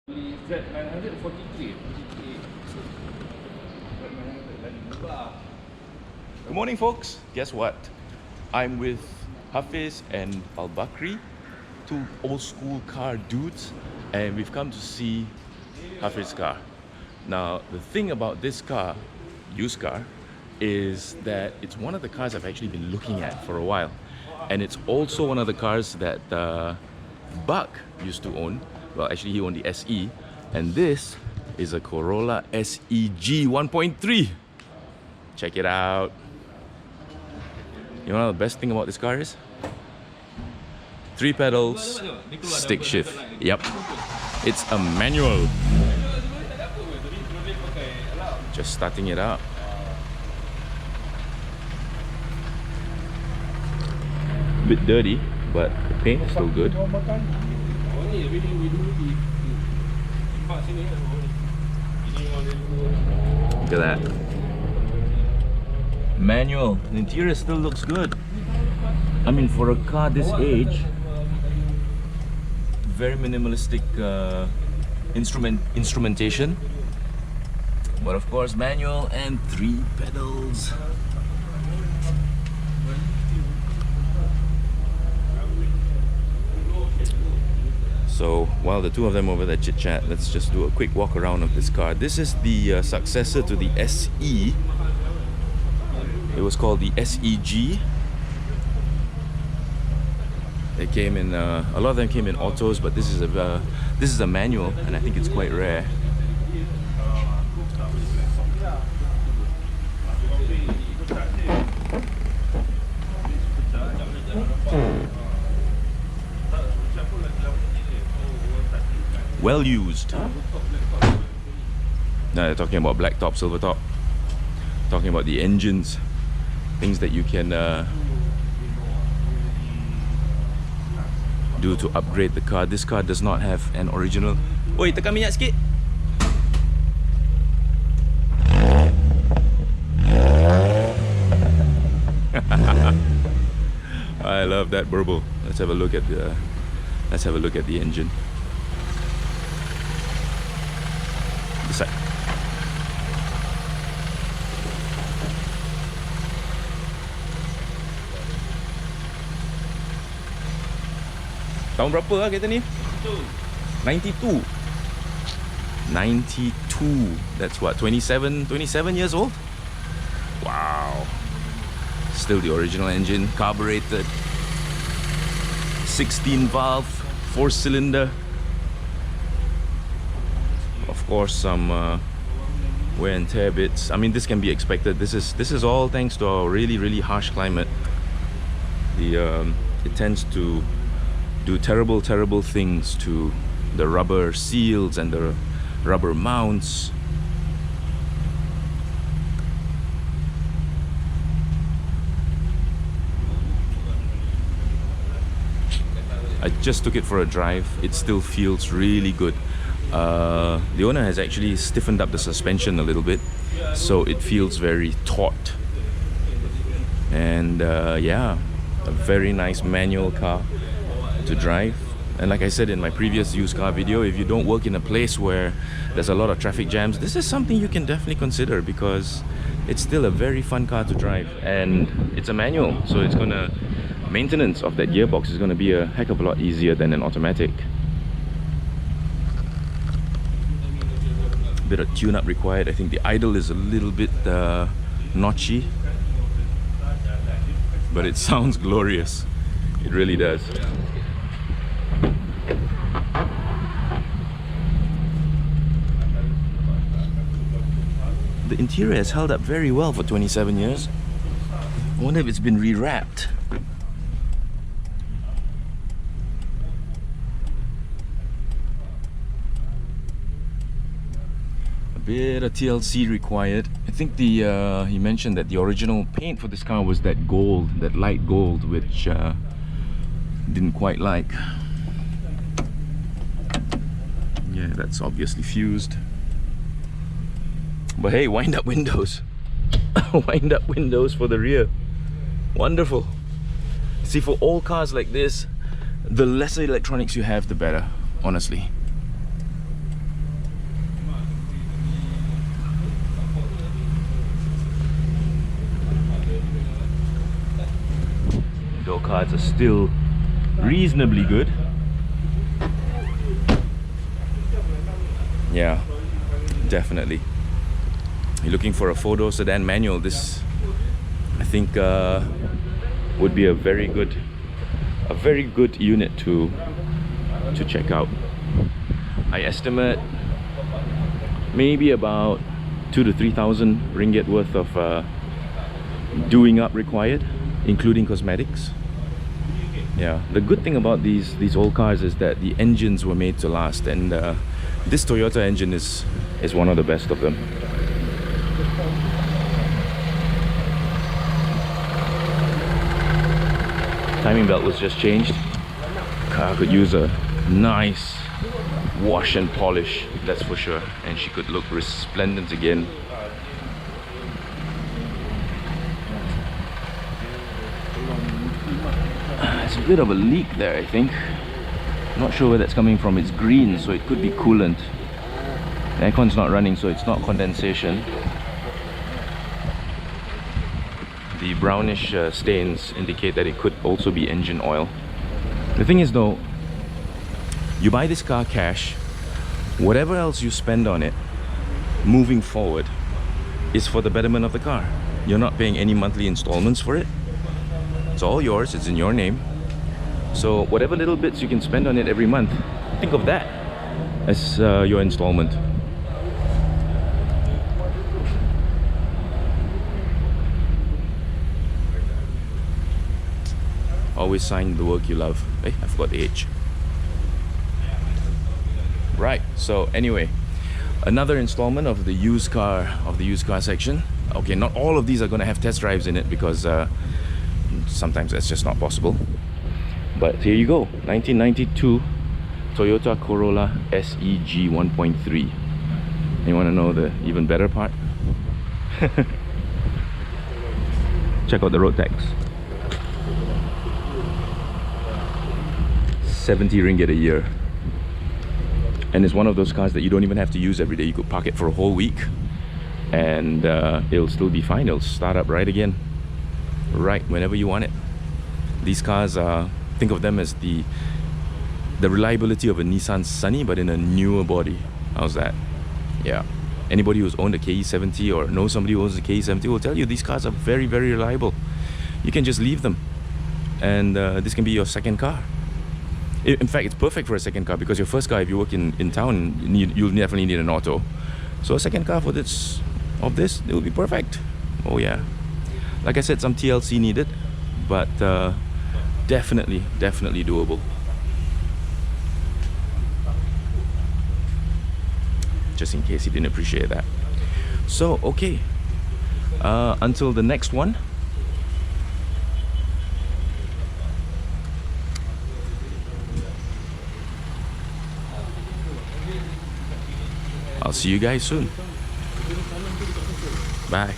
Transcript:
Z900 43. Good morning, folks. Guess what? I'm with Hafiz and Al Bakri, two old school car dudes, and we've come to see Hafiz's car. Now, the thing about this car, used car, is that it's one of the cars I've actually been looking at for a while, and it's also one of the cars that Buck used to own. Well, actually, he owned the SE, and this is a Corolla SEG 1.3. Check it out. You know what the best thing about this car is? 3 pedals, stick shift. Yep. It's a manual. Just starting it up. Bit dirty, but the paint is still good. Look at that. Manual. The interior still looks good. I mean, for a car this age, very minimalistic instrumentation. But of course, manual and 3 pedals. So while the two of them over there chit chat, let's just do a quick walk around of this car. This is the successor to the SE. It was called the SEG. It came in a lot of them came in autos, but this is a manual, and I think it's quite rare. Well used. Now they're talking about black top, silver top. Talking about the engines, things that you can do to upgrade the car. This car does not have an original. Oi, tekan minyak sikit. I love that burble. Let's have a look at the engine. This side. Tahun berapa lah kereta ni? 92. 92. That's what, 27 years old? Wow. Still the original engine, carbureted. 16 valve, 4-cylinder. Of course, some wear and tear bits. I mean, this can be expected. This is all thanks to our really harsh climate. It tends to do terrible things to the rubber seals and the rubber mounts. I just took it for a drive. It still feels really good. The owner has actually stiffened up the suspension a little bit, so it feels very taut. And yeah, a very nice manual car to drive. And like I said in my previous used car video, if you don't work in a place where there's a lot of traffic jams, this is something you can definitely consider, because it's still a very fun car to drive, and it's a manual, so it's gonna maintenance of that gearbox is gonna be a heck of a lot easier than an automatic. Bit of tune-up required. I think the idle is a little bit notchy, but it sounds glorious. It really does. The interior has held up very well for 27 years. I wonder if it's been rewrapped. A bit of TLC required. I think he mentioned that the original paint for this car was that gold, that light gold, which didn't quite like. Yeah, that's obviously fused. But hey, wind up windows. Wind up windows for the rear. Wonderful. See, for all cars like this, the lesser electronics you have, the better, honestly. cards are still reasonably good. Yeah, definitely. You're looking for a four-door sedan manual, this I think would be a very good unit to check out. I estimate maybe about 2,000 to 3,000 ringgit worth of doing up required, including cosmetics. Yeah, the good thing about these old cars is that the engines were made to last, and this Toyota engine is one of the best of them. Timing belt was just changed. Car could use a nice wash and polish, that's for sure, and she could look resplendent again. There's a bit of a leak there, I think. Not sure where that's coming from. It's green, so it could be coolant. The aircon's not running, so it's not condensation. The brownish stains indicate that it could also be engine oil. The thing is though, you buy this car cash, whatever else you spend on it moving forward is for the betterment of the car. You're not paying any monthly installments for it. It's all yours, it's in your name. So whatever little bits you can spend on it every month, think of that as your installment. Always sign the work you love. Hey, I forgot the H. Right, so anyway, another installment of the used car section. Okay, not all of these are going to have test drives in it because sometimes that's just not possible. But here you go, 1992 Toyota Corolla SEG 1.3. You want to know the even better part? Check out the road tax. 70 ringgit a year. And it's one of those cars that you don't even have to use every day. You could park it for a whole week and it'll still be fine. It'll start up right again, right whenever you want it. These cars are, think of them as the reliability of a Nissan Sunny, but in a newer body. How's that? Yeah. Anybody who's owned a KE70 or knows somebody who owns a KE70 will tell you these cars are very, very reliable. You can just leave them and this can be your second car. In fact, it's perfect for a second car because your first car, if you work in town, you'll definitely need an auto. So a second car for this, it will be perfect. Oh yeah. Like I said, some TLC needed, but definitely doable. Just in case you didn't appreciate that. So, okay. Until the next one. I'll see you guys soon. Bye.